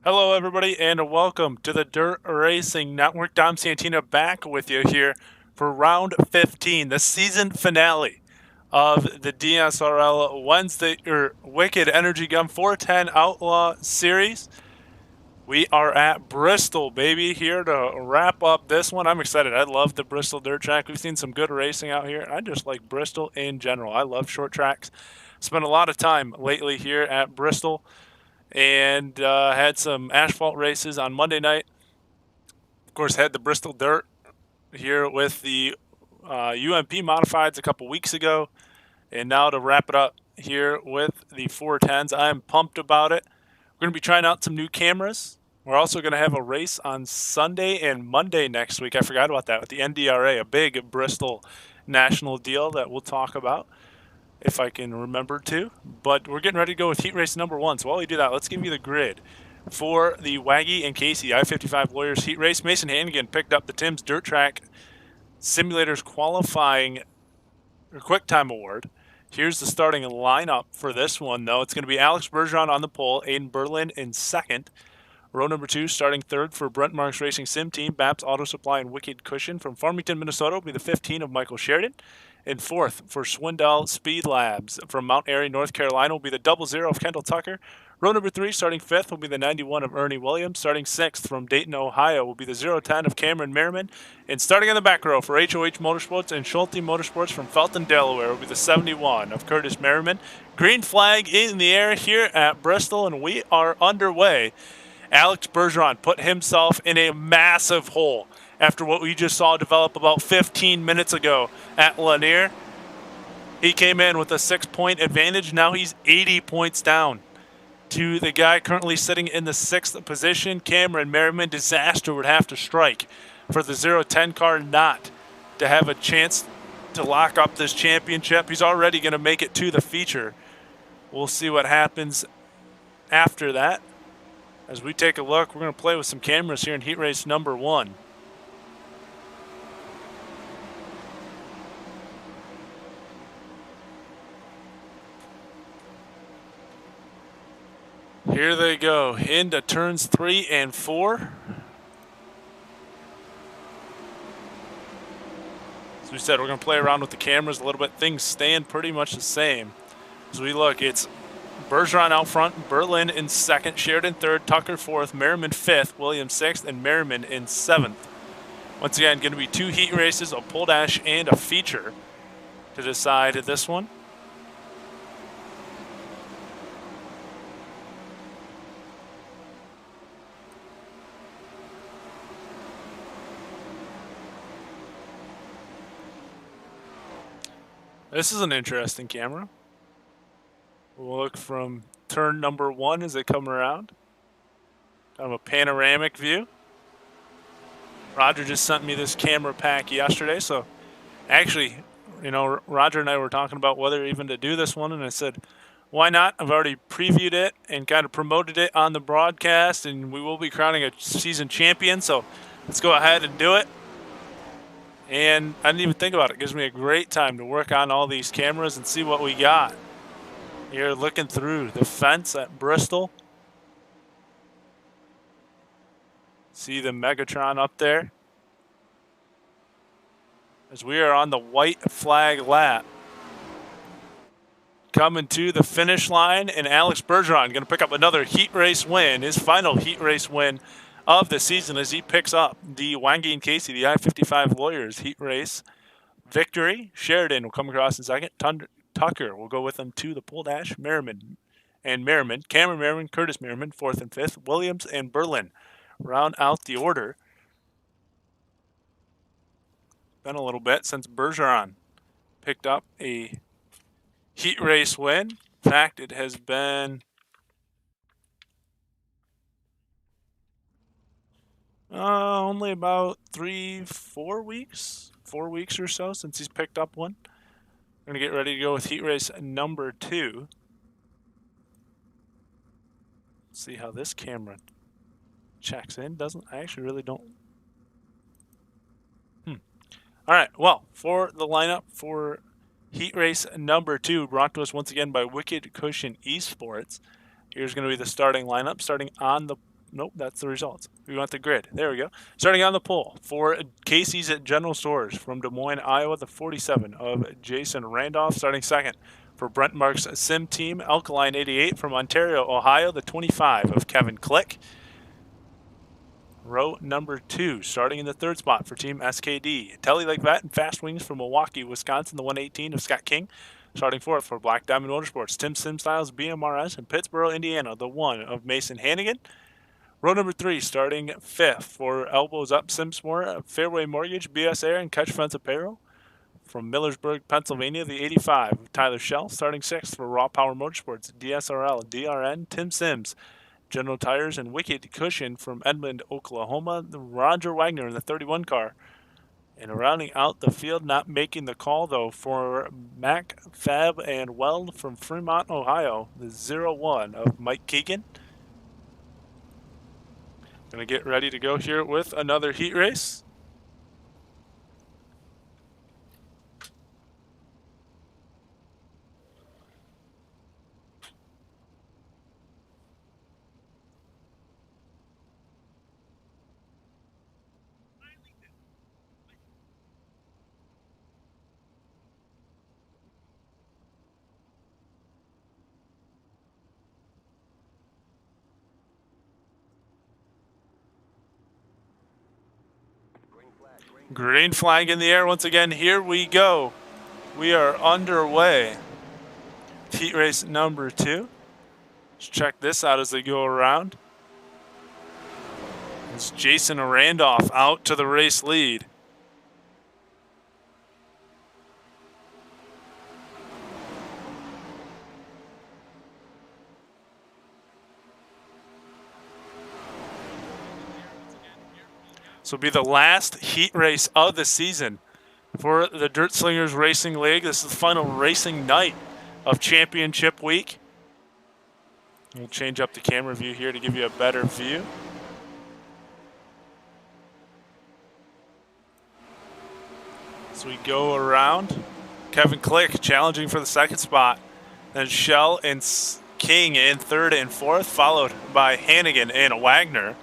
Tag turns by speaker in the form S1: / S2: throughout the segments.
S1: Hello, everybody, and welcome to the Dirt Racing Network. Dom Santina back with you here for round 15, the season finale of the DSRL Wednesday or Wiked Energy Gun 410 Outlaw Series. We are at Bristol, baby, here to wrap up this one. I'm excited. I love the Bristol dirt track. We've seen some good racing out here. I just like Bristol in general. I love short tracks. Spent a lot of time lately here at Bristol and had some asphalt races on Monday night. Of course, had the Bristol Dirt here with the UMP modifieds a couple weeks ago, and now to wrap it up here with the 410s. I am pumped about it. We're going to be trying out some new cameras. We're also going to have a race on Sunday and Monday next week. I forgot about that with the NDRA, a big Bristol national deal that we'll talk about if I can remember to. But we're getting ready to go with heat race number 1. So while we do that, let's give you the grid for the Waggy and Casey I-55 Lawyers heat race. Mason Hannigan picked up the Tim's Dirt Track Simulators qualifying or quick time award. Here's the starting lineup for this one, though. It's going to be Alex Bergeron on the pole, Aiden Berlin in second. Row number 2, starting third for Brent Marks Racing Sim Team, Baps Auto Supply and Wicked Cushion from Farmington, Minnesota will be the 15 of Michael Sheridan. And fourth for Swindell Speed Labs from Mount Airy, North Carolina will be the 00 of Kendall Tucker. Row number 3, starting fifth, will be the 91 of Ernie Williams. Starting sixth from Dayton, Ohio, will be the 010 of Cameron Merriman. And starting in the back row for HOH Motorsports and Schulte Motorsports from Felton, Delaware, will be the 71 of Curtis Merriman. Green flag in the air here at Bristol, and we are underway. Alex Bergeron put himself in a massive hole after what we just saw develop about 15 minutes ago at Lanier. He came in with a 6-point advantage. Now he's 80 points down to the guy currently sitting in the 6th position. Cameron Merriman. Disaster would have to strike for the 010 car not to have a chance to lock up this championship. He's already going to make it to the feature. We'll see what happens after that. As we take a look, we're going to play with some cameras here in heat race number 1. Here they go into turns 3 and 4. As we said, we're going to play around with the cameras a little bit. Things staying pretty much the same. As we look, it's Bergeron out front, Berlin in second, Sheridan third, Tucker fourth, Merriman fifth, Williams sixth, and Merriman in seventh. Once again, going to be 2 heat races, a pole dash, and a feature to decide this one. This is an interesting camera. We'll look from turn number 1 as they come around. Kind of a panoramic view. Roger just sent me this camera pack yesterday, so actually, you know, Roger and I were talking about whether even to do this one, and I said, why not? I've already previewed it and kind of promoted it on the broadcast, and we will be crowning a season champion, so let's go ahead and do it. And I didn't even think about it. It gives me a great time to work on all these cameras and see what we got. Here looking through the fence at Bristol. See the Megatron up there. As we are on the white flag lap. Coming to the finish line, and Alex Bergeron going to pick up another heat race win, his final heat race win of the season as he picks up the Wangi and Casey, the I-55 Lawyers heat race victory. Sheridan will come across in second. Tucker will go with them to the pole dash. Merriman, Cameron Merriman, Curtis Merriman, fourth and fifth. Williams and Berlin round out the order. Been a little bit since Bergeron picked up a heat race win. In fact, it has been only about 4 weeks or so since he's picked up one. We're going to get ready to go with heat race number 2. See how this camera checks in. I actually really don't. All right, well, for the lineup for heat race number 2, brought to us once again by Wicked Cushion Esports. Here's going to be the starting lineup. Starting on the nope, that's the results. We want the grid. There we go. Starting on the pole for Casey's at General Stores from Des Moines, Iowa, the 47 of Jason Randolph. Starting second for Brent Mark's Sim Team, Alkaline 88 from Ontario, Ohio, the 25 of Kevin Click. Row number 2, starting in the third spot for Team SKD. Telly Lake Vet and Fast Wings from Milwaukee, Wisconsin, the 118 of Scott King. Starting fourth for Black Diamond Motorsports, Tim Simstyles, BMRS, in Pittsboro, Indiana, the 1 of Mason Hannigan. Row number 3, starting fifth for Elbows Up Simsmore, Fairway Mortgage, BS Air, and Catch Fence Apparel. From Millersburg, Pennsylvania, the 85 of Tyler Shell. Starting sixth for Raw Power Motorsports, DSRL, DRN, Tim Sims. General Tires and Wiked Cushion from Edmond, Oklahoma, the Roger Wagner in the 31 car. And rounding out the field, not making the call though, for Mac, Fab, and Weld from Fremont, Ohio, the 01 of Mike Keegan. Gonna get ready to go here with another heat race. Green flag in the air once again. Here we go. We are underway. Heat race number 2. Let's check this out as they go around. It's Jason Randolph out to the race lead. This will be the last heat race of the season for the Dirt Slingers Racing League. This is the final racing night of Championship Week. We'll change up the camera view here to give you a better view. As we go around, Kevin Click challenging for the second spot. Then Shell and King in third and fourth, followed by Hannigan and Wagner.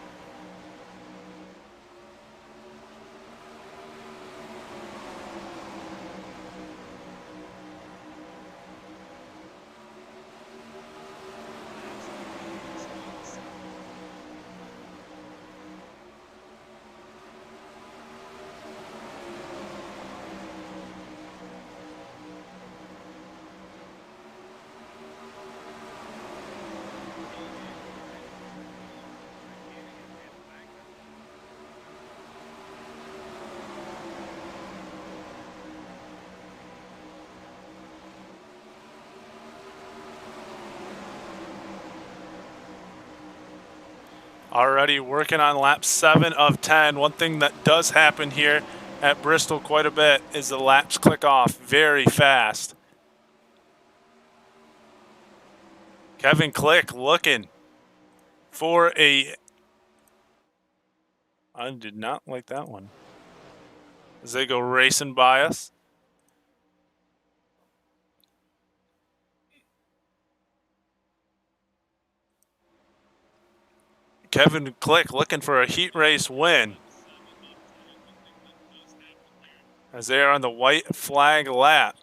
S1: Already working on lap 7 of 10. One thing that does happen here at Bristol quite a bit is the laps click off very fast. Kevin Click looking for a... I did not like that one. As they go racing by us. Kevin Click looking for a heat race win. As they are on the white flag lap.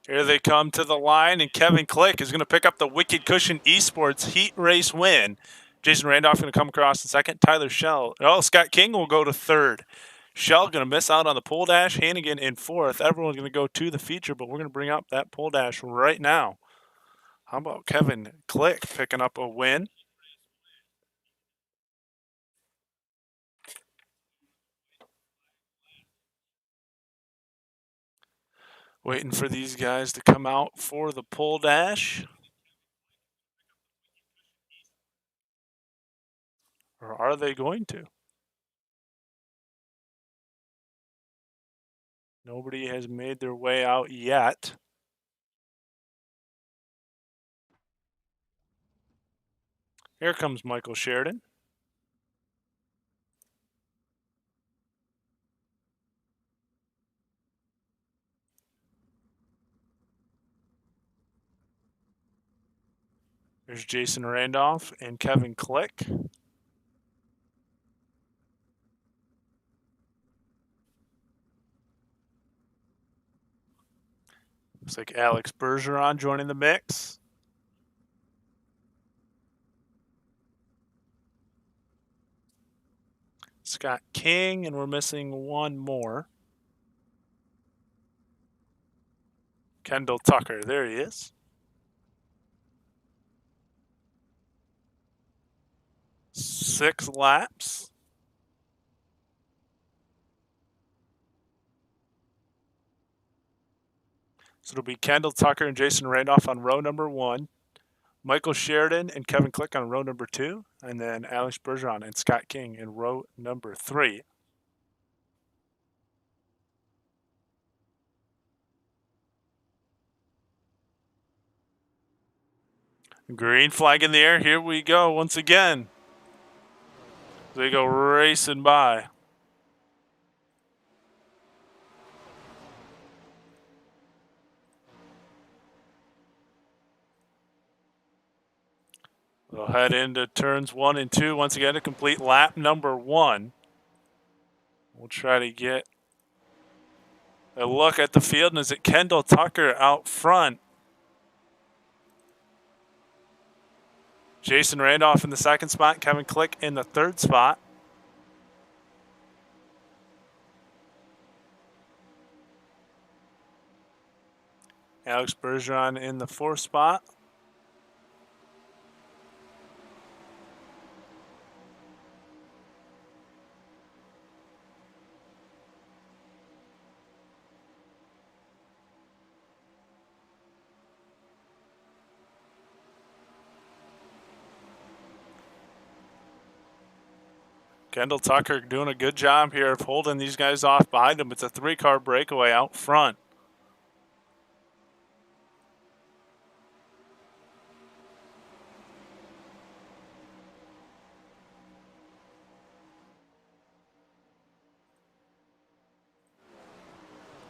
S1: Here they come to the line, and Kevin Click is going to pick up the Wiked Cushion Esports heat race win. Jason Randolph going to come across in second. Tyler Shell. Oh, Scott King will go to third. Shell going to miss out on the pole dash. Hannigan in fourth. Everyone's going to go to the feature, but we're going to bring up that pole dash right now. How about Kevin Click picking up a win? Waiting for these guys to come out for the pole dash. Or are they going to? Nobody has made their way out yet. Here comes Michael Sheridan. There's Jason Randolph and Kevin Click. Looks like Alex Bergeron joining the mix. Scott King, and we're missing one more. Kendall Tucker, there he is. Six laps. So it'll be Kendall Tucker and Jason Randolph on row number 1. Michael Sheridan and Kevin Click on row number 2. And then Alex Bergeron and Scott King in row number 3. Green flag in the air. Here we go once again. They go racing by. They'll head into turns 1 and 2 once again to complete lap number 1. We'll try to get a look at the field, and is it Kendall Tucker out front? Jason Randolph in the second spot, Kevin Click in the third spot. Alex Bergeron in the fourth spot. Kendall Tucker doing a good job here of holding these guys off behind him. It's a 3-car breakaway out front.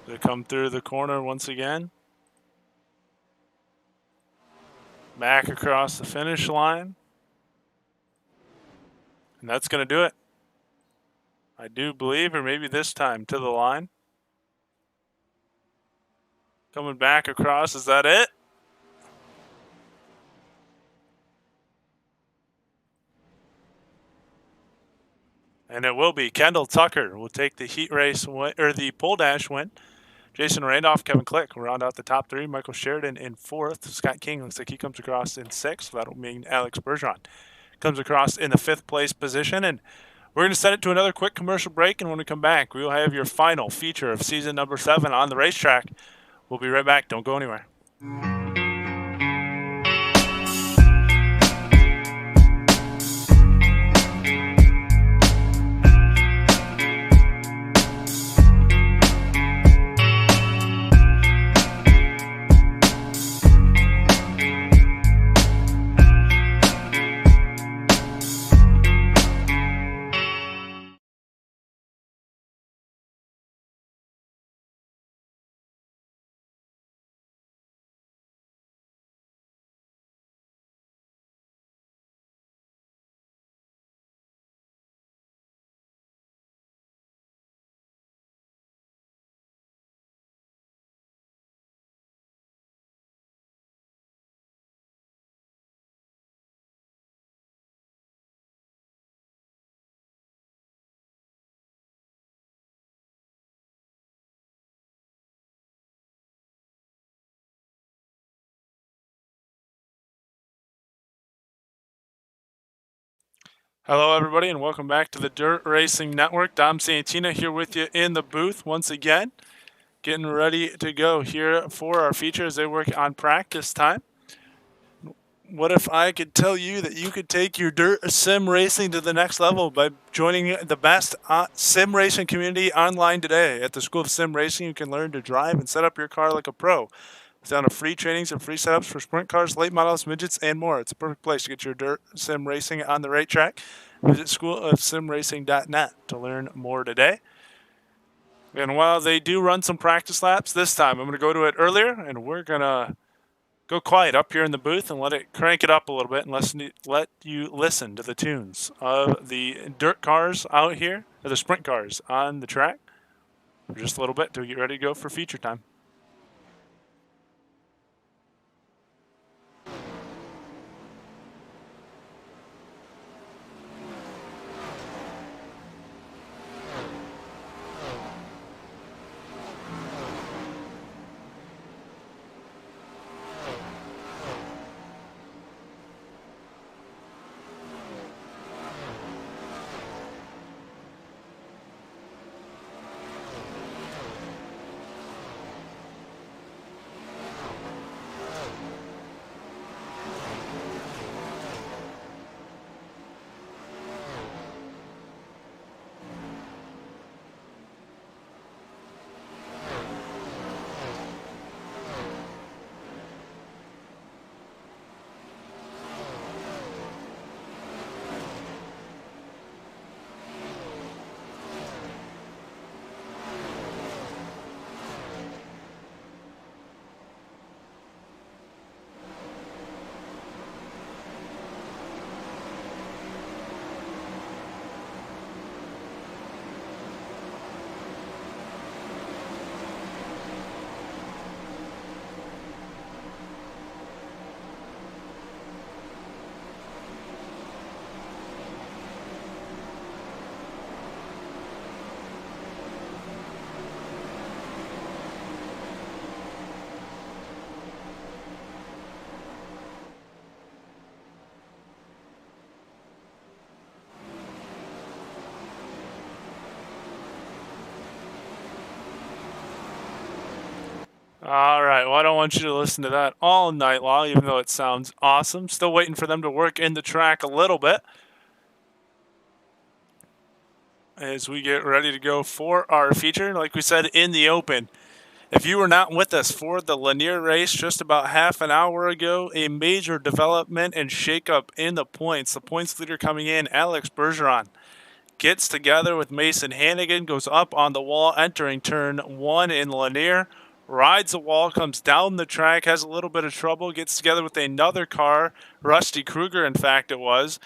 S1: They come through the corner once again. Back across the finish line. And that's going to do it. I do believe, or maybe this time to the line. Coming back across, is that it? And it will be. Kendall Tucker will take the heat race or the pole dash win. Jason Randolph, Kevin Click will round out the top 3. Michael Sheridan in 4th. Scott King looks like he comes across in 6th. That'll mean Alex Bergeron comes across in the 5th place position. And we're going to send it to another quick commercial break. And when we come back, we will have your final feature of season number 7 on the racetrack. We'll be right back. Don't go anywhere. Hello, everybody, and welcome back to the Dirt Racing Network. Dom Santina here with you in the booth once again, getting ready to go here for our feature as they work on practice time. What if I could tell you that you could take your dirt sim racing to the next level by joining the best sim racing community online today? At the School of Sim Racing, you can learn to drive and set up your car like a pro. It's down to free trainings and free setups for sprint cars, late models, midgets, and more. It's a perfect place to get your dirt sim racing on the racetrack. Visit schoolofsimracing.net to learn more today. And while they do run some practice laps this time, I'm going to go to it earlier, and we're going to go quiet up here in the booth and let it crank it up a little bit and let you listen to the tunes of the dirt cars out here, or the sprint cars on the track for just a little bit till we get ready to go for feature time. All right. Well, I don't want you to listen to that all night long, even though it sounds awesome. Still waiting for them to work in the track a little bit as we get ready to go for our feature. Like we said in the open, if you were not with us for the Lanier race just about half an hour ago, a major development and shakeup in the points. The points leader coming in, Alex Bergeron, gets together with Mason Hannigan, goes up on the wall, entering turn 1 in Lanier, rides the wall, comes down the track, has a little bit of trouble, gets together with another car, Rusty Kruger, in fact it was,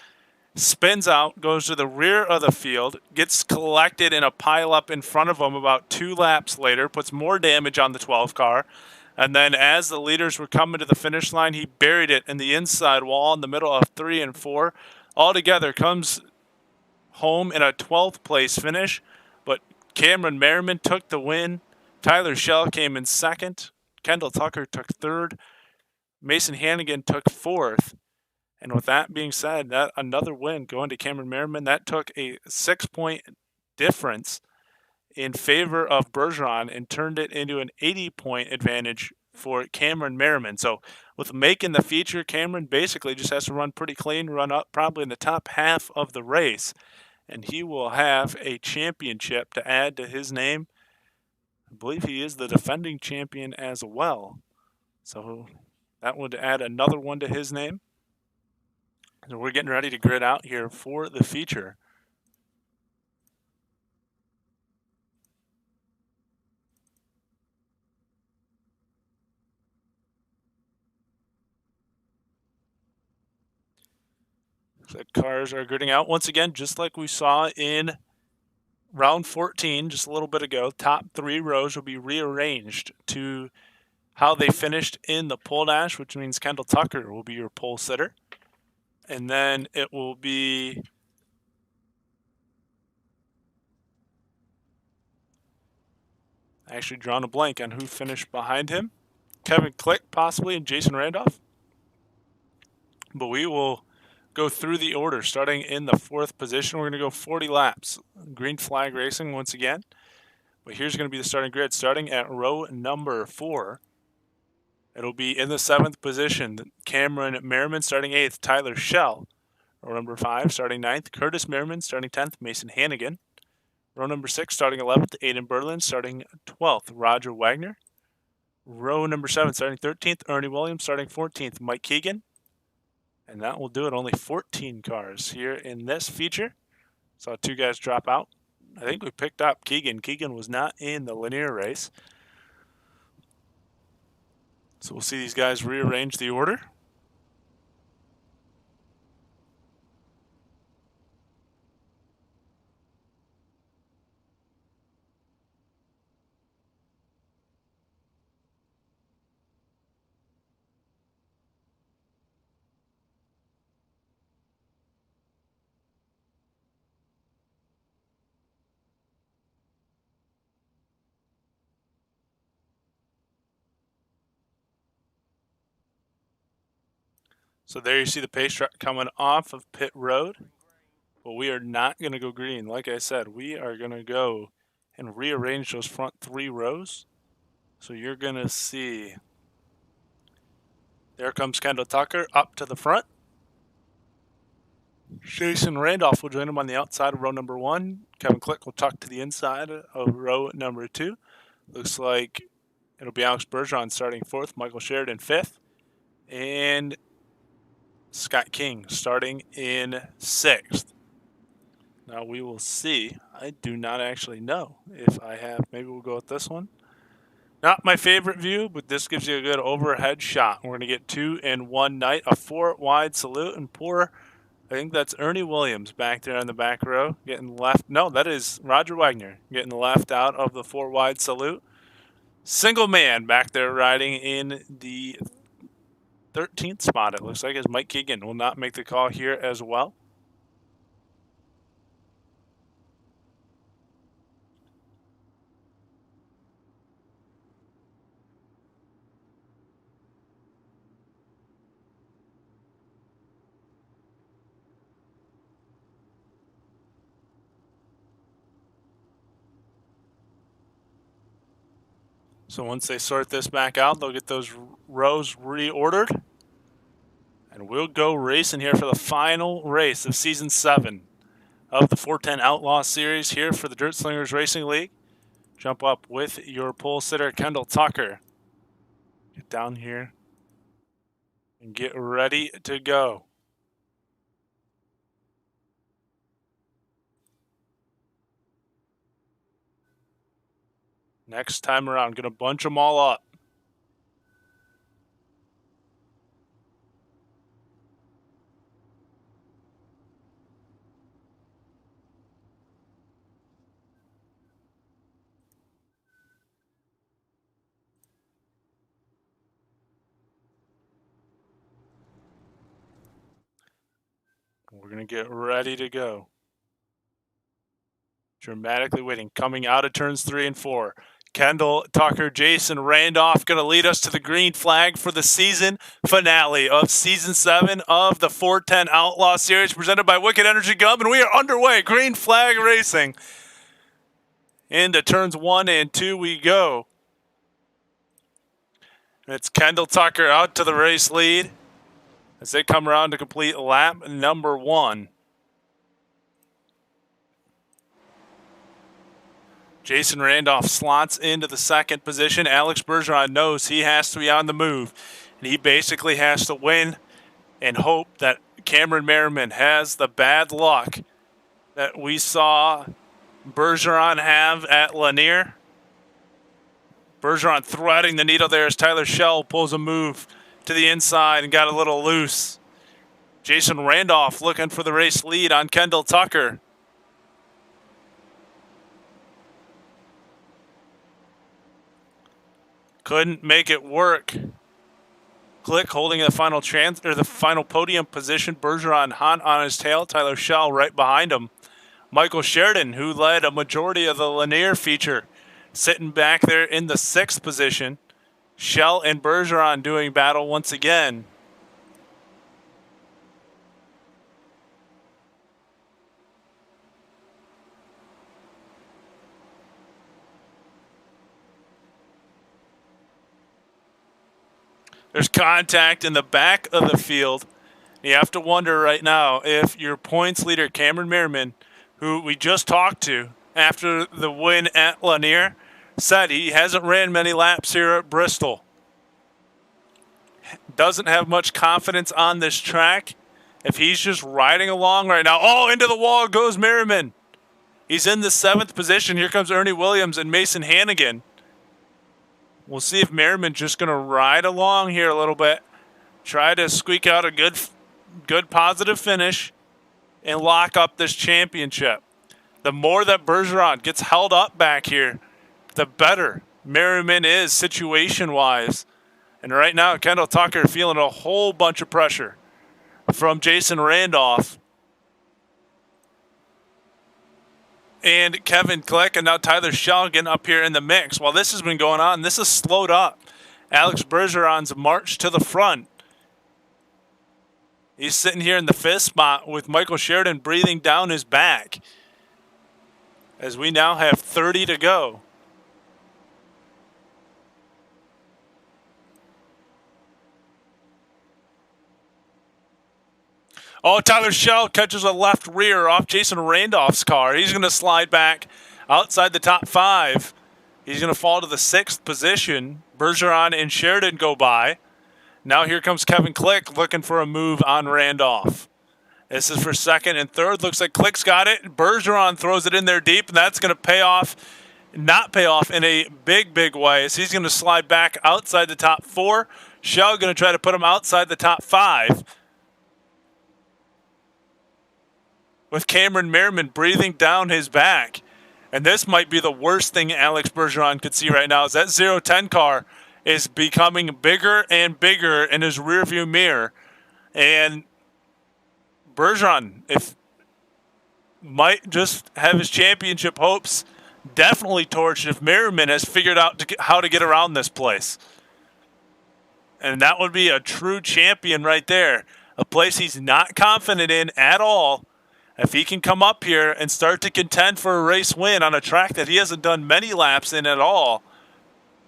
S1: spins out, goes to the rear of the field, gets collected in a pileup in front of him about 2 laps later, puts more damage on the 12 car, and then as the leaders were coming to the finish line, he buried it in the inside wall in the middle of 3 and 4. Altogether comes home in a 12th place finish, but Cameron Merriman took the win. Tyler Schell came in second. Kendall Tucker took third. Mason Hannigan took fourth. And with that being said, that another win going to Cameron Merriman. That took a 6-point difference in favor of Bergeron and turned it into an 80-point advantage for Cameron Merriman. So with making the feature, Cameron basically just has to run pretty clean, run up probably in the top half of the race, and he will have a championship to add to his name. I believe he is the defending champion as well. So that would add another one to his name. So we're getting ready to grid out here for the feature. The cars are gridding out once again, just like we saw in round 14 just a little bit ago. Top 3 rows will be rearranged to how they finished in the pole dash, which means Kendall Tucker will be your pole sitter. And then it will be actually drawn a blank on who finished behind him. Kevin Click possibly and Jason Randolph. But we will go through the order starting in the 4th position. We're going to go 40 laps. Green flag racing once again. But here's going to be the starting grid starting at row number 4. It'll be in the 7th position, Cameron Merriman starting 8th, Tyler Schell. Row number 5 starting 9th, Curtis Merriman starting 10th, Mason Hannigan. Row number 6 starting 11th, Aiden Berlin starting 12th, Roger Wagner. Row number 7 starting 13th, Ernie Williams starting 14th, Mike Keegan. And that will do it. Only 14 cars here in this feature. Saw 2 guys drop out. I think we picked up Keegan. Keegan was not in the Lanier race. So we'll see these guys rearrange the order. So there you see the pace truck coming off of pit road. But we are not going to go green. Like I said, we are going to go and rearrange those front 3 rows. So you're going to see, there comes Kendall Tucker up to the front. Jason Randolph will join him on the outside of row number 1. Kevin Click will tuck to the inside of row number 2. Looks like it'll be Alex Bergeron starting 4th, Michael Sheridan 5th, and Scott King starting in 6th. Now we will see. I do not actually know if I have. Maybe we'll go with this one. Not my favorite view, but this gives you a good overhead shot. We're going to get 2 in one night. A 4-wide salute and pour. I think that's Ernie Williams back there on the back row. Getting left. No, that is Roger Wagner getting left out of the 4-wide salute. Single man back there riding in the 13th spot, it looks like, as Mike Keegan will not make the call here as well. So once they sort this back out, they'll get those rows reordered. And we'll go racing here for the final race of Season 7 of the 410 Outlaw Series here for the Dirt Slingers Racing League. Jump up with your pole sitter, Kendall Tucker. Get down here and get ready to go. Next time around, going to bunch them all up. We're going to get ready to go. Dramatically waiting, coming out of turns 3 and 4. Kendall Tucker, Jason Randolph going to lead us to the green flag for the season finale of Season 7 of the 410 Outlaw Series presented by Wiked Energy Gum, and we are underway. Green flag racing. Into turns 1 and 2 we go. And it's Kendall Tucker out to the race lead as they come around to complete lap number 1. Jason Randolph slots into the 2nd position. Alex Bergeron knows he has to be on the move, and he basically has to win and hope that Cameron Merriman has the bad luck that we saw Bergeron have at Lanier. Bergeron threading the needle there as Tyler Schell pulls a move to the inside and got a little loose. Jason Randolph looking for the race lead on Kendall Tucker. Couldn't make it work. Click holding the final the final podium position. Bergeron hot on his tail. Tyler Schell right behind him. Michael Sheridan, who led a majority of the Lanier feature, sitting back there in the 6th position. Schell and Bergeron doing battle once again. There's contact in the back of the field. You have to wonder right now if your points leader, Cameron Merriman, who we just talked to after the win at Lanier, said he hasn't ran many laps here at Bristol. Doesn't have much confidence on this track. If he's just riding along right now, oh, into the wall goes Merriman. He's in the 7th position. Here comes Ernie Williams and Mason Hannigan. We'll see if Merriman's just going to ride along here a little bit, try to squeak out a good positive finish, and lock up this championship. The more that Bergeron gets held up back here, the better Merriman is situation-wise. And right now, Kendall Tucker feeling a whole bunch of pressure from Jason Randolph and Kevin Click, and now Tyler Schell getting up here in the mix. While this has been going on, this has slowed up Alex Bergeron's march to the front. He's sitting here in the fifth spot with Michael Sheridan breathing down his back as we now have 30 to go. Oh, Tyler Schell catches a left rear off Jason Randolph's car. He's going to slide back outside the top 5. He's going to fall to the 6th position. Bergeron and Sheridan go by. Now here comes Kevin Click looking for a move on Randolph. This is for 2nd and 3rd. Looks like Click's got it. Bergeron throws it in there deep, and that's going to not pay off in a big way. So he's going to slide back outside the top 4. Schell going to try to put him outside the top 5. With Cameron Merriman breathing down his back. And this might be the worst thing Alex Bergeron could see right now, is that 0-10 car is becoming bigger and bigger in his rearview mirror. And Bergeron might just have his championship hopes definitely torched if Merriman has figured out how to get around this place. And that would be a true champion right there. A place he's not confident in at all. If he can come up here and start to contend for a race win on a track that he hasn't done many laps in at all,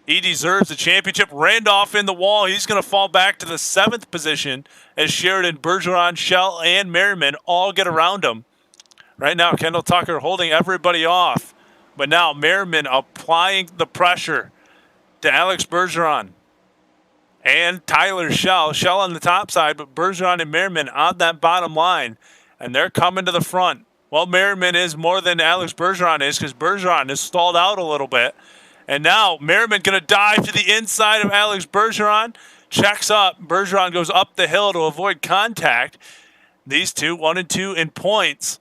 S1: he deserves the championship. Randolph in the wall. He's going to fall back to the 7th position as Sheridan, Bergeron, Schell, and Merriman all get around him. Right now, Kendall Tucker holding everybody off. But now Merriman applying the pressure to Alex Bergeron and Tyler Schell. Schell on the top side, but Bergeron and Merriman on that bottom line. And they're coming to the front. Well, Merriman is more than Alex Bergeron is because Bergeron is stalled out a little bit. And now Merriman going to dive to the inside of Alex Bergeron. Checks up. Bergeron goes up the hill to avoid contact. These two, 1 and 2 in points.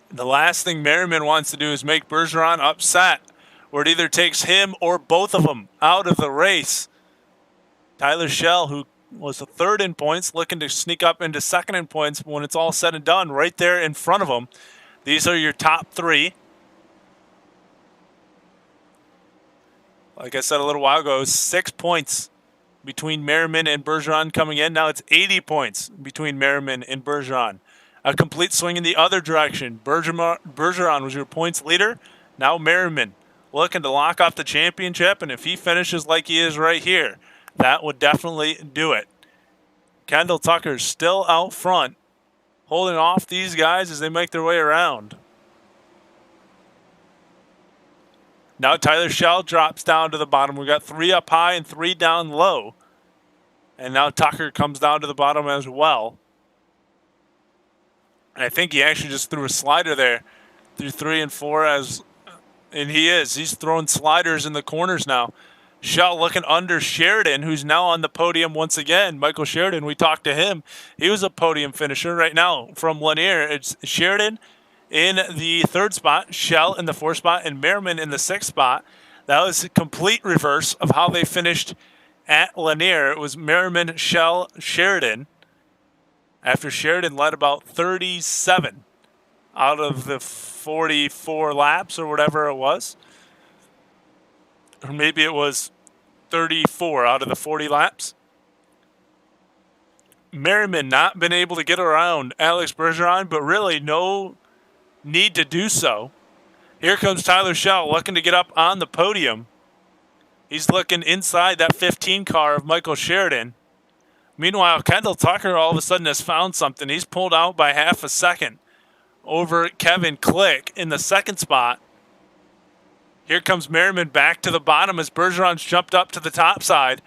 S1: The last thing Merriman wants to do is make Bergeron upset, where it either takes him or both of them out of the race. Tyler Schell, who was a 3rd in points, looking to sneak up into 2nd in points when it's all said and done, right there in front of him. These are your top 3. Like I said a little while ago, 6 points between Merriman and Bergeron coming in. Now it's 80 points between Merriman and Bergeron. A complete swing in the other direction. Bergeron was your points leader. Now Merriman looking to lock off the championship, and if he finishes like he is right here, that would definitely do it. Kendall Tucker's still out front, holding off these guys as they make their way around. Now Tyler Schell drops down to the bottom. We've got 3 up high and 3 down low. And now Tucker comes down to the bottom as well. And I think he actually just threw a slider there through 3 and 4 and he's throwing sliders in the corners now. Schell looking under Sheridan, who's now on the podium once again. Michael Sheridan, we talked to him. He was a podium finisher. Right now from Lanier, it's Sheridan in the 3rd spot, Schell in the 4th spot, and Merriman in the 6th spot. That was a complete reverse of how they finished at Lanier. It was Merriman, Schell, Sheridan. After Sheridan led about 37 out of the 44 laps or whatever it was. Or maybe it was 34 out of the 40 laps. Merriman not been able to get around Alex Bergeron, but really no need to do so. Here comes Tyler Schell looking to get up on the podium. He's looking inside that 15 car of Michael Sheridan. Meanwhile, Kendall Tucker all of a sudden has found something. He's pulled out by half a second over Kevin Click in the 2nd spot. Here comes Merriman back to the bottom as Bergeron's jumped up to the top side.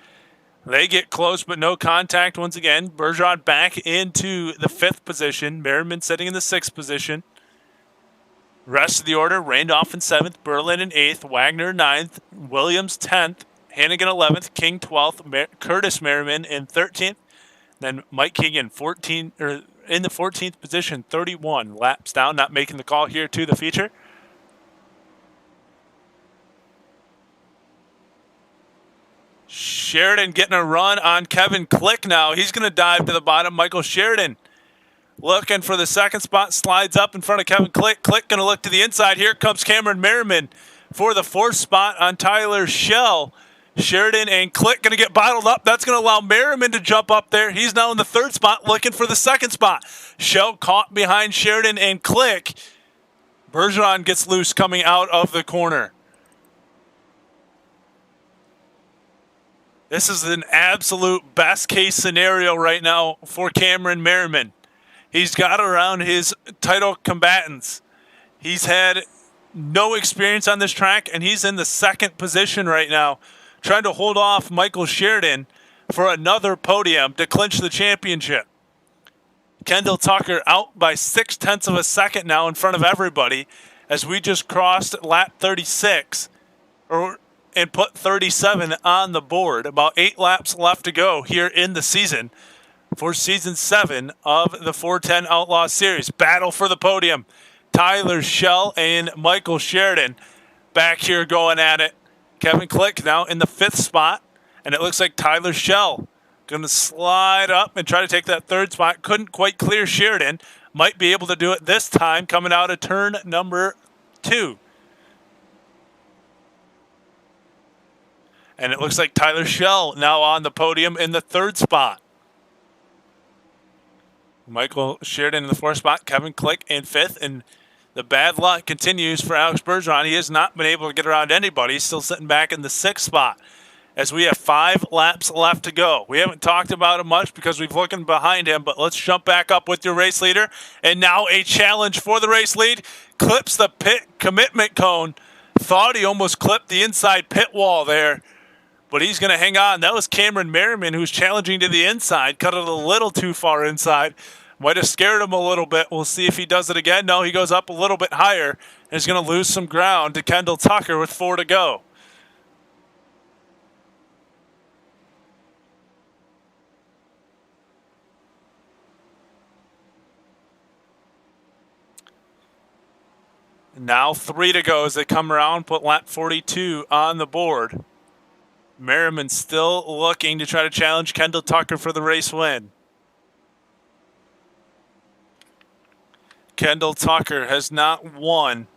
S1: They get close, but no contact once again. Bergeron back into the 5th position. Merriman sitting in the 6th position. Rest of the order: Randolph in 7th, Berlin in 8th, Wagner 9th, Williams 10th, Hannigan 11th, King 12th, Curtis Merriman in 13th, then Mike Keegan in the 14th position, 31 laps down, not making the call here to the feature. Sheridan getting a run on Kevin Click now. He's going to dive to the bottom. Michael Sheridan looking for the second spot, slides up in front of Kevin Click. Click going to look to the inside. Here comes Cameron Merriman for the fourth spot on Tyler Shell. Sheridan and Click going to get bottled up. That's going to allow Merriman to jump up there. He's now in the third spot looking for the second spot. Shell caught behind Sheridan and Click. Bergeron gets loose coming out of the corner. This is an absolute best case scenario right now for Cameron Merriman. He's got around his title combatants. He's had no experience on this track, and he's in the second position right now, trying to hold off Michael Sheridan for another podium to clinch the championship. Kendall Tucker out by 0.6 of a second now in front of everybody as we just crossed lap 36 and put 37 on the board. About 8 laps left to go here in the season for Season 7 of the 410 Outlaw Series. Battle for the podium. Tyler Shell and Michael Sheridan back here going at it. Kevin Click now in the 5th spot, and it looks like Tyler Shell going to slide up and try to take that third spot. Couldn't quite clear Sheridan. Might be able to do it this time coming out of turn number 2. And it looks like Tyler Shell now on the podium in the 3rd spot. Michael Sheridan in the 4th spot, Kevin Click in 5th, and the bad luck continues for Alex Bergeron. He has not been able to get around anybody. He's still sitting back in the 6th spot as we have 5 laps left to go. We haven't talked about him much because we've looking behind him, but let's jump back up with your race leader. And now a challenge for the race lead. Clips the pit commitment cone. Thought he almost clipped the inside pit wall there, but he's going to hang on. That was Cameron Merriman, who's challenging to the inside. Cut it a little too far inside. Might have scared him a little bit. We'll see if he does it again. No, he goes up a little bit higher and is going to lose some ground to Kendall Tucker with 4 to go. Now 3 to go as they come around, put lap 42 on the board. Merriman still looking to try to challenge Kendall Tucker for the race win. Kendall Tucker has not won.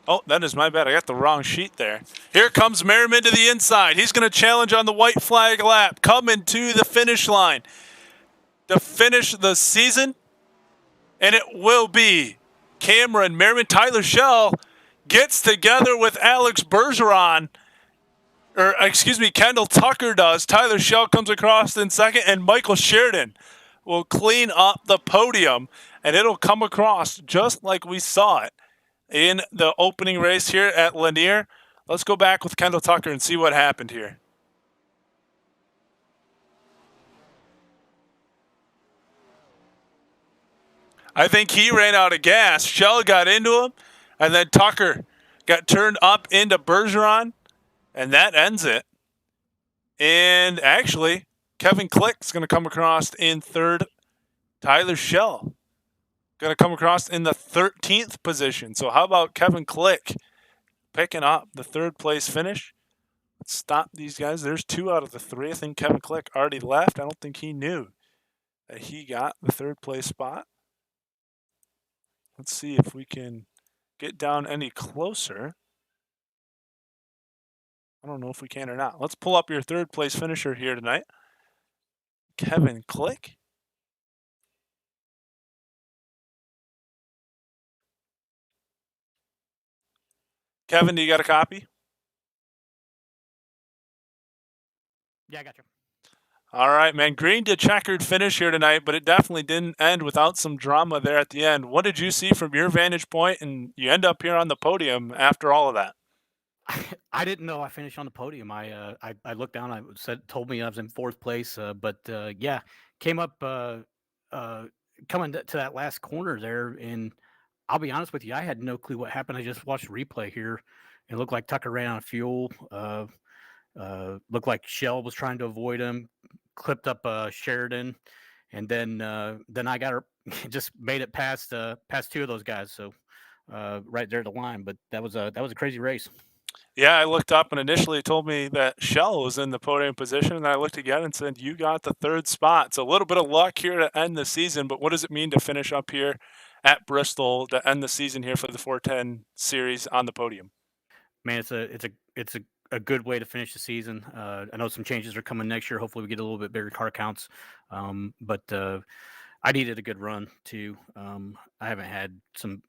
S1: Oh, that is my bad. I got the wrong sheet there. Here comes Merriman to the inside. He's going to challenge on the white flag lap, coming to the finish line to finish the season. And it will be Cameron Merriman. Tyler Shell gets together with Alex Bergeron. Kendall Tucker does. Tyler Shell comes across in second, and Michael Sheridan will clean up the podium, and it'll come across just like we saw it in the opening race here at Lanier. Let's go back with Kendall Tucker and see what happened here. I think he ran out of gas. Shell got into him, and then Tucker got turned up into Bergeron, and that ends it. And actually, Kevin Click's going to come across in 3rd. Tyler Shell going to come across in the 13th position. So how about Kevin Click picking up the 3rd place finish? Let's stop these guys. There's 2 out of the 3. I think Kevin Click already left. I don't think he knew that he got the 3rd place spot. Let's see if we can get down any closer. I don't know if we can or not. Let's pull up your 3rd place finisher here tonight. Kevin Click. Kevin, do you got a copy?
S2: Yeah, I got you.
S1: All right, man. Green to checkered finish here tonight, but it definitely didn't end without some drama there at the end. What did you see from your vantage point, and you end up here on the podium after all of that?
S2: I didn't know I finished on the podium. I looked down. Told me I was in 4th place. But yeah, came up coming to that last corner there, and I'll be honest with you, I had no clue what happened. I just watched replay here. It looked like Tucker ran out of fuel. Looked like Shell was trying to avoid him, clipped up Sheridan, and then I got her just made it past two of those guys. So right there at the line, but that was a crazy race.
S1: Yeah, I looked up and initially it told me that Shell was in the podium position, and I looked again and said, you got the third spot. So a little bit of luck here to end the season, but what does it mean to finish up here at Bristol to end the season here for the 410 series on the podium?
S2: Man, it's a good way to finish the season. I know some changes are coming next year. Hopefully, we get a little bit bigger car counts. But I needed a good run too. I haven't had some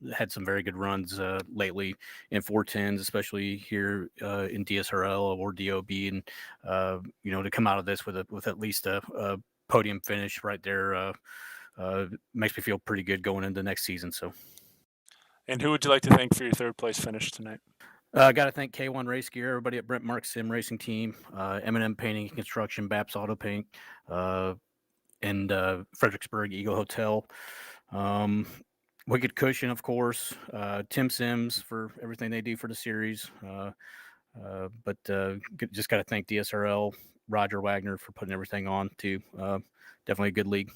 S2: very good runs lately in 410s, especially here in DSRL or DOB, and to come out of this with at least a podium finish right there makes me feel pretty good going into next season. So.
S1: And who would you like to thank for your third place finish tonight?
S2: I got to thank K1 Race Gear, everybody at Brent Mark Sim Racing Team, M&M Painting and Construction, Baps Auto Paint, and Fredericksburg Eagle Hotel. Wicked Cushion, of course. Tim Sims for everything they do for the series. But just got to thank DSRL, Roger Wagner for putting everything on too. Definitely a good league.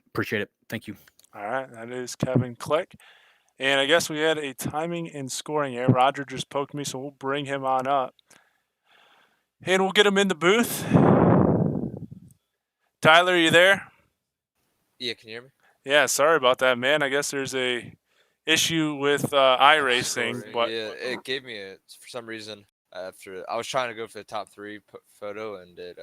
S2: Appreciate it. Thank you.
S1: All right, that is Kevin Click. And I guess we had a timing and scoring here. Roger just poked me, so we'll bring him on up. And we'll get him in the booth. Tyler, are you there?
S3: Yeah, can you hear me?
S1: Yeah, sorry about that, man. I guess there's a issue with iRacing, but
S3: yeah, it gave me for some reason after I was trying to go for the top 3 photo and it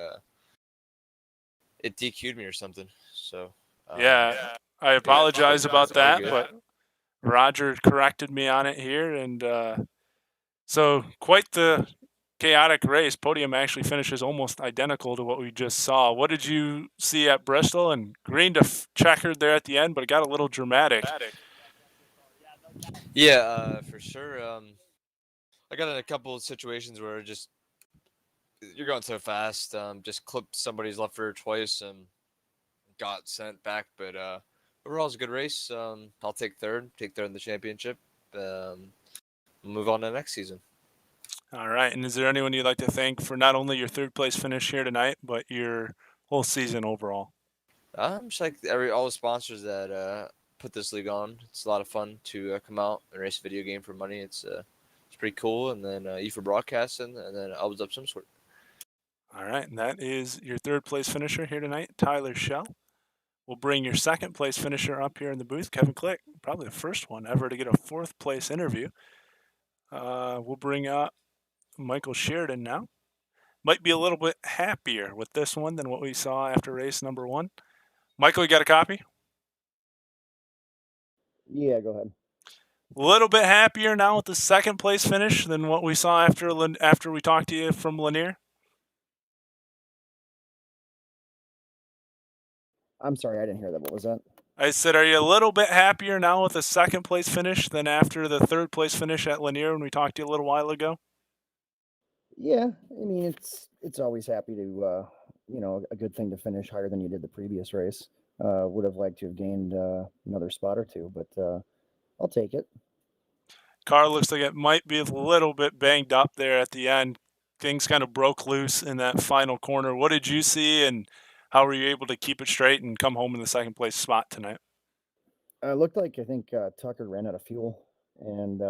S3: DQ'd me or something. So
S1: yeah, I apologize about that,
S3: good.
S1: but Roger corrected me on it here, and so quite the chaotic race. Podium actually finishes almost identical to what we just saw. What did you see at Bristol? And green to checkered there at the end, but it got a little dramatic.
S3: Yeah, for sure. I got in a couple of situations where you're going so fast. Just clipped somebody's left rear twice and got sent back. But overall, it's a good race. I'll take third in the championship. Move on to the next season.
S1: All right. And is there anyone you'd like to thank for not only your third place finish here tonight, but your whole season overall?
S3: Just like all the sponsors that put this league on. It's a lot of fun to come out and race a video game for money. It's pretty cool. And then E for broadcasting, and then Elbows Up Some Sort.
S1: All right. And that is your third place finisher here tonight, Tyler Shell. We'll bring your second place finisher up here in the booth, Kevin Click, probably the first one ever to get a fourth place interview. We'll bring up Michael Sheridan now. Might be a little bit happier with this one than what we saw after race number 1. Michael, you got a copy?
S4: Yeah, go ahead.
S1: A little bit happier now with the second place finish than what we saw after we talked to you from Lanier?
S4: I'm sorry, I didn't hear that. What was that?
S1: I said, are you a little bit happier now with the second place finish than after the third place finish at Lanier when we talked to you a little while ago?
S4: Yeah, I mean it's always happy to a good thing to finish higher than you did the previous race. Would have liked to have gained another spot or two, but I'll take it.
S1: Car looks like it might be a little bit banged up there at the end. Things kind of broke loose in that final corner. What did you see, and how were you able to keep it straight and come home in the second place spot tonight?
S4: Looked like I think Tucker ran out of fuel, and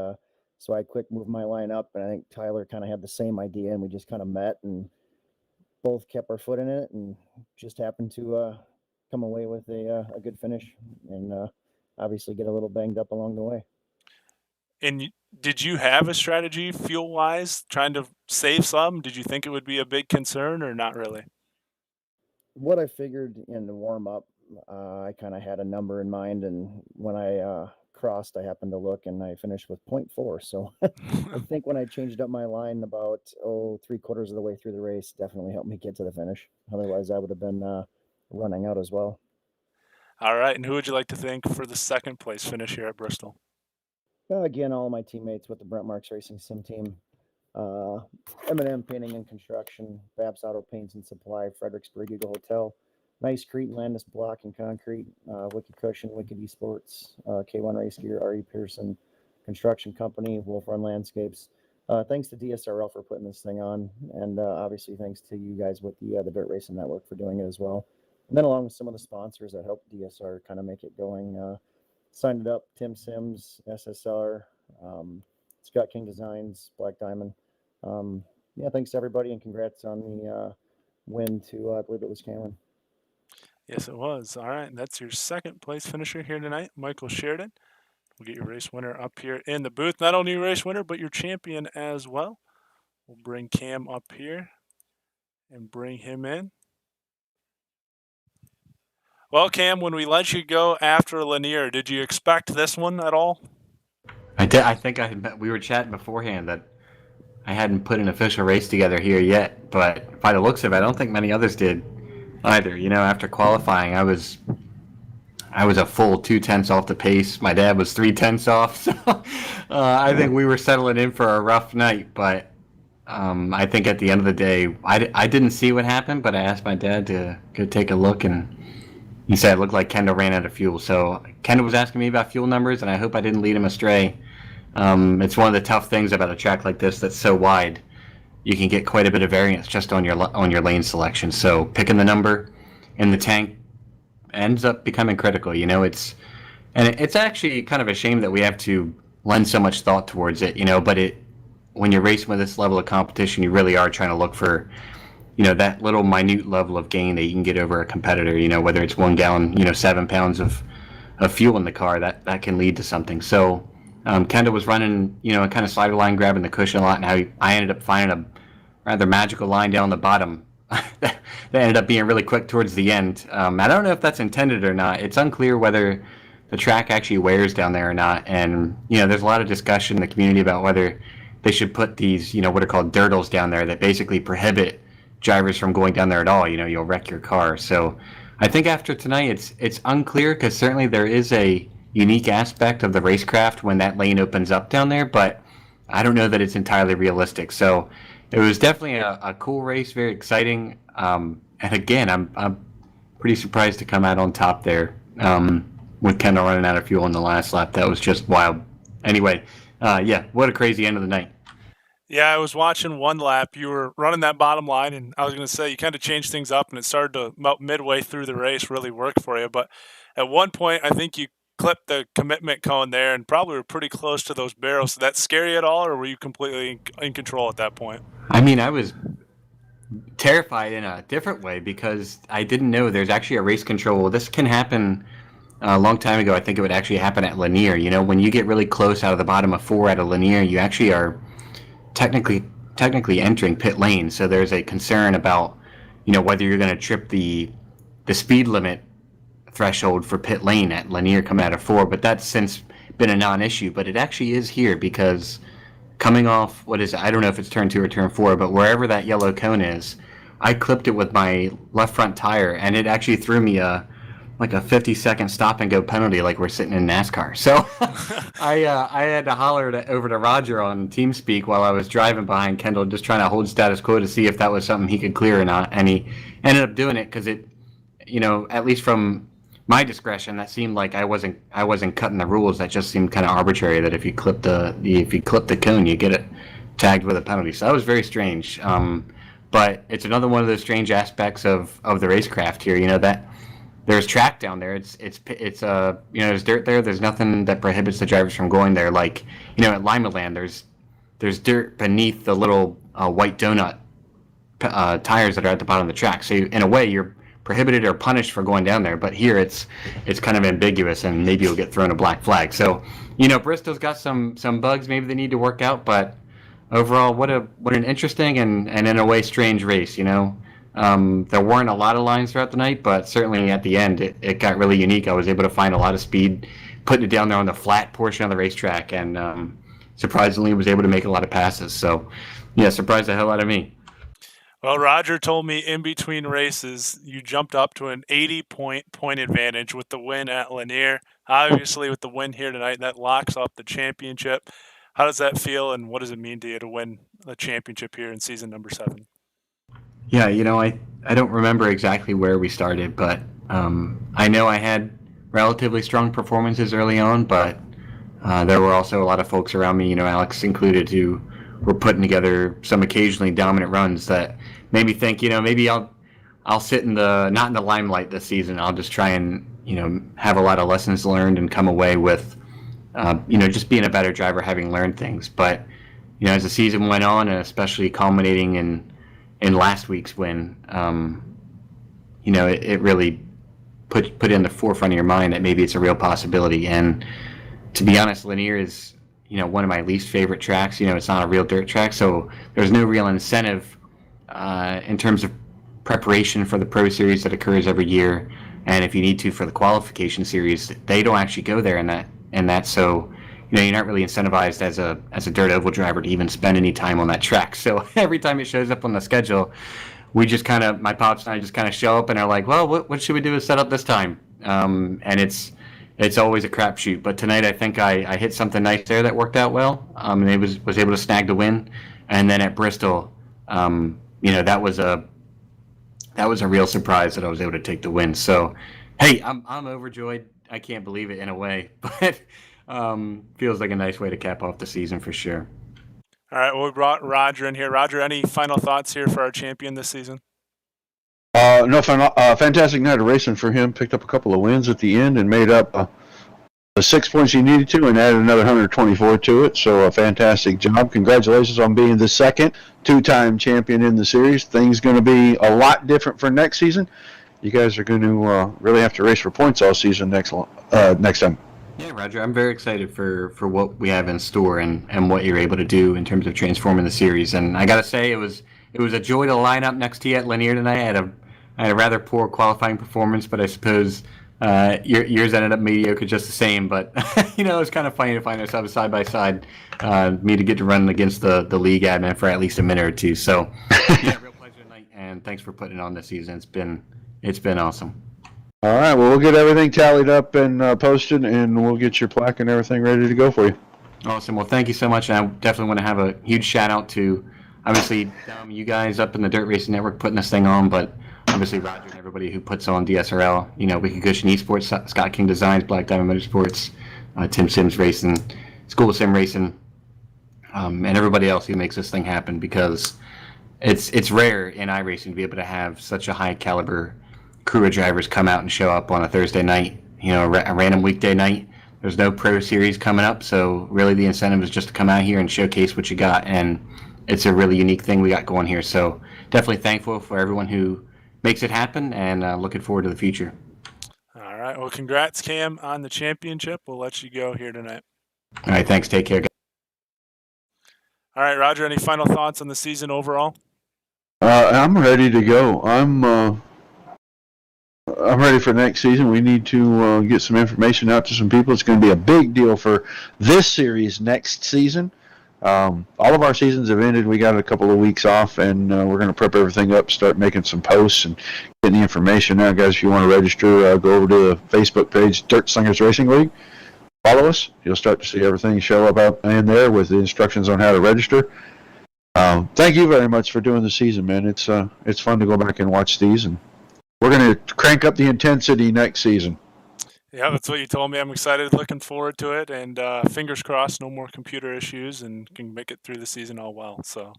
S4: so I quick moved my line up, and I think Tyler kind of had the same idea, and we just kind of met and both kept our foot in it, and just happened to come away with a good finish, and obviously get a little banged up along the way.
S1: And did you have a strategy fuel-wise, trying to save some? Did you think it would be a big concern or not really?
S4: What I figured in the warm-up, I kind of had a number in mind, and when I crossed, I happened to look, and I finished with 0.4. So I think when I changed up my line about 3/4 of the way through the race, definitely helped me get to the finish. Otherwise, I would have been running out as well.
S1: All right, and who would you like to thank for the second place finish here at Bristol?
S4: Again, all my teammates with the Brent Marks Racing Sim team, M&M Painting and Construction, Babs Auto Paints and Supply, Fredericksburg Eagle Hotel, Nice Crete and Landis block and concrete, Wiked Cushion, Wiked Esports, K1 Race Gear, R.E. Pearson Construction Company, Wolf Run Landscapes. Thanks to DSRL for putting this thing on, and obviously thanks to you guys with the Dirt Racing Network for doing it as well. And then along with some of the sponsors that helped DSR kind of make it going. Signed it up, Tim Sims, SSR, Scott King Designs, Black Diamond. Yeah, thanks to everybody, and congrats on the win to, I believe it was Cameron.
S1: Yes, it was. All right, that's your second place finisher here tonight, Michael Sheridan. We'll get your race winner up here in the booth. Not only your race winner, but your champion as well. We'll bring Cam up here and bring him in. Well, Cam, when we let you go after Lanier, did you expect this one at all?
S5: I did. I think we were chatting beforehand that I hadn't put an official race together here yet, but by the looks of it, I don't think many others did either. You know, after qualifying, I was a full 2/10 off the pace. My dad was 3/10 off, so I think we were settling in for a rough night. But I think at the end of the day, I didn't see what happened, but I asked my dad to go take a look, and he said it looked like Kendall ran out of fuel. So Kendall was asking me about fuel numbers, and I hope I didn't lead him astray. It's one of the tough things about a track like this that's so wide. You can get quite a bit of variance just on your lane selection. So picking the number in the tank ends up becoming critical. You know, it's actually kind of a shame that we have to lend so much thought towards it. You know, but when you're racing with this level of competition, you really are trying to look for, you know, that little minute level of gain that you can get over a competitor. You know, whether it's 1 gallon, 7 pounds of fuel in the car, that can lead to something. So Kendall was running, a kind of slider line, grabbing the cushion a lot, and I ended up finding a rather magical line down the bottom that ended up being really quick towards the end. I don't know if that's intended or not. It's unclear whether the track actually wears down there or not. And, there's a lot of discussion in the community about whether they should put these, what are called dirtles down there that basically prohibit drivers from going down there at all. You'll wreck your car. So I think after tonight, it's unclear, because certainly there is a unique aspect of the racecraft when that lane opens up down there, but I don't know that it's entirely realistic. So it was definitely a cool race, very exciting. And again, I'm pretty surprised to come out on top there with Kendall running out of fuel in the last lap. That was just wild. Anyway, what a crazy end of the night.
S1: Yeah, I was watching one lap. You were running that bottom line, and I was going to say you kind of changed things up, and it started to, about midway through the race, really work for you. But at one point, I think you clipped the commitment cone there and probably were pretty close to those barrels. Did that scare you at all, or were you completely in control at that point?
S5: I mean, I was terrified in a different way, because I didn't know there's actually a race control. This can happen a long time ago. I think it would actually happen at Lanier. When you get really close out of the bottom of 4 at a Lanier, you actually are technically entering pit lane. So there's a concern about, whether you're going to trip the speed limit threshold for pit lane at Lanier coming out of 4. But that's since been a non-issue. But it actually is here, because coming off, I don't know if it's turn 2 or turn 4, but wherever that yellow cone is, I clipped it with my left front tire, and it actually threw me a 50-second stop and go penalty, like we're sitting in NASCAR. So I had to holler over to Roger on TeamSpeak while I was driving behind Kendall, just trying to hold status quo to see if that was something he could clear or not. And he ended up doing it, because it, at least from my discretion, that seemed like I wasn't cutting the rules. That just seemed kind of arbitrary, that if you clip the cone, you get it tagged with a penalty. So that was very strange. But it's another one of those strange aspects of the racecraft here. That there's track down there. It's there's dirt there. There's nothing that prohibits the drivers from going there. Like, at Lima Land, there's dirt beneath the little white donut tires that are at the bottom of the track. So in a way, you're prohibited or punished for going down there. But here, it's kind of ambiguous, and maybe you'll get thrown a black flag. So, Bristol's got some bugs maybe they need to work out. But overall, what an interesting and in a way strange race. There weren't a lot of lines throughout the night, but certainly at the end, it got really unique. I was able to find a lot of speed, putting it down there on the flat portion of the racetrack, and surprisingly was able to make a lot of passes. So, yeah, surprised the hell out of me.
S1: Well, Roger told me in between races you jumped up to an 80-point advantage with the win at Lanier. Obviously, with the win here tonight, that locks up the championship. How does that feel, and what does it mean to you to win the championship here in season number 7?
S5: Yeah, don't remember exactly where we started, but I know I had relatively strong performances early on, but there were also a lot of folks around me, Alex included, who were putting together some occasionally dominant runs that made me think, maybe I'll sit not in the limelight this season. I'll just try and have a lot of lessons learned and come away with just being a better driver, having learned things. But as the season went on, and especially culminating in last week's win, it really put in the forefront of your mind that maybe it's a real possibility. And to be honest, Lanier is one of my least favorite tracks. It's not a real dirt track, so there's no real incentive in terms of preparation for the Pro Series that occurs every year. And if you need to for the qualification series, they don't actually go there in that. So you're not really incentivized as a dirt oval driver to even spend any time on that track. So every time it shows up on the schedule, my pops and I just kind of show up and are like, well, what should we do to set up this time? And it's always a crapshoot. But tonight I think I hit something nice there that worked out well, and I was able to snag the win. And then at Bristol, that was a real surprise that I was able to take the win. So, hey, I'm overjoyed. I can't believe it in a way, but feels like a nice way to cap off the season for sure.
S1: All right, well, we brought Roger in here. Roger, any final thoughts here for our champion this season?
S6: No, fantastic night of racing for him. Picked up a couple of wins at the end and made up the 6 points he needed to and added another 124 to it. So a fantastic job. Congratulations on being the second two-time champion in the series. Things going to be a lot different for next season. You guys are going to really have to race for points all season next time.
S5: Yeah, Roger, I'm very excited for what we have in store and what you're able to do in terms of transforming the series. And I got to say, it was a joy to line up next to you at Lanier tonight. I had a rather poor qualifying performance, but I suppose yours ended up mediocre just the same. But it was kind of funny to find ourselves side by side. Me to get to run against the league admin for at least a minute or two. So yeah, real pleasure tonight, and thanks for putting it on this season. It's been awesome.
S6: All right, well, we'll get everything tallied up and posted, and we'll get your plaque and everything ready to go for you.
S5: Awesome. Well, thank you so much. And I definitely want to have a huge shout out to, obviously, you guys up in the Dirt Racing Network putting this thing on, but obviously Roger and everybody who puts on DSRL, Wicked Cushion Esports, Scott King Designs, Black Diamond Motorsports, Tim Sims Racing, School of Sim Racing, and everybody else who makes this thing happen, because it's rare in iRacing to be able to have such a high caliber crew of drivers come out and show up on a Thursday night, a random weekday night. There's no Pro Series coming up, so really the incentive is just to come out here and showcase what you got, and it's a really unique thing we got going here. So definitely thankful for everyone who makes it happen, and looking forward to the future.
S1: All right, well, congrats, Cam, on the championship. We'll let you go here tonight.
S5: All right, thanks. Take care, guys.
S1: All right, Roger, any final thoughts on the season overall?
S6: I'm ready to go. I'm ready for next season. We need to get some information out to some people. It's going to be a big deal for this series next season. All of our seasons have ended. We got a couple of weeks off, and we're going to prep everything up, start making some posts and getting the information out. Guys, if you want to register, go over to the Facebook page, Dirt Slingers Racing League. Follow us. You'll start to see everything show up out in there with the instructions on how to register. Thank you very much for doing the season, man. It's fun to go back and watch these, and we're going to crank up the intensity next season.
S1: Yeah, that's what you told me. I'm excited, looking forward to it, and fingers crossed, no more computer issues, and can make it through the season all well. So,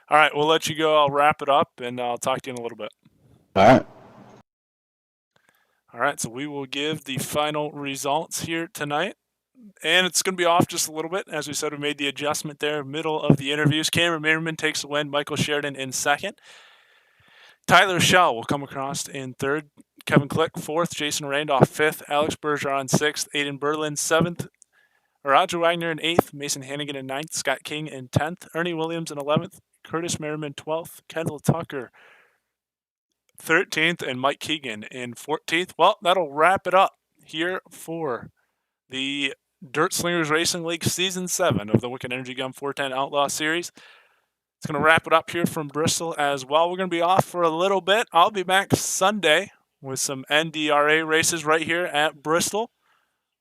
S1: all right, we'll let you go. I'll wrap it up, and I'll talk to you in a little bit.
S6: All right.
S1: All right, so we will give the final results here tonight. And it's going to be off just a little bit. As we said, we made the adjustment there, middle of the interviews. Cameron Merriman takes the win. Michael Sheridan in second. Tyler Schell will come across in third. Kevin Click fourth. Jason Randolph fifth. Alex Bergeron sixth. Aiden Berlin seventh. Roger Wagner in eighth. Mason Hannigan in ninth. Scott King in 10th. Ernie Williams in 11th. Curtis Merriman 12th. Kendall Tucker 13th. And Mike Keegan in 14th. Well, that'll wrap it up here for the Dirt Slingers Racing League Season 7 of the Wiked Energy Gun 410 Outlaw Series. It's going to wrap it up here from Bristol as well. We're going to be off for a little bit. I'll be back Sunday with some NDRA races right here at Bristol.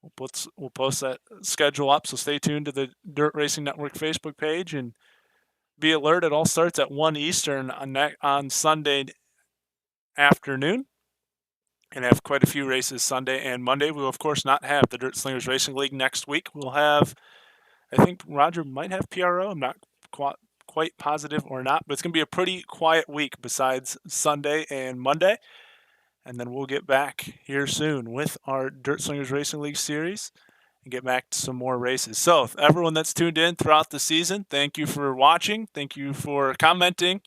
S1: We'll post that schedule up, so stay tuned to the Dirt Racing Network Facebook page and be alert. It all starts at 1 Eastern on Sunday afternoon and have quite a few races Sunday and Monday. We will, of course, not have the Dirt Slingers Racing League next week. We'll have, I think Roger might have PRO. I'm not quite positive or not, but it's going to be a pretty quiet week besides Sunday and Monday. And then we'll get back here soon with our Dirt Slingers Racing League series and get back to some more races. So, everyone that's tuned in throughout the season, thank you for watching. Thank you for commenting.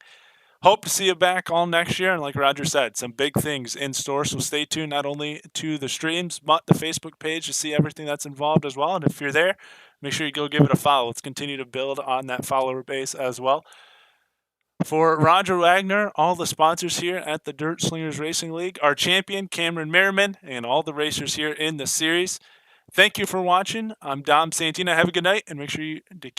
S1: Hope to see you back all next year. And like Roger said, some big things in store. So stay tuned not only to the streams, but the Facebook page to see everything that's involved as well. And if you're there, make sure you go give it a follow. Let's continue to build on that follower base as well. For Roger Wagner, all the sponsors here at the Dirt Slingers Racing League, our champion, Cameron Merriman, and all the racers here in the series, thank you for watching. I'm Dom Santina. Have a good night, and make sure you to keep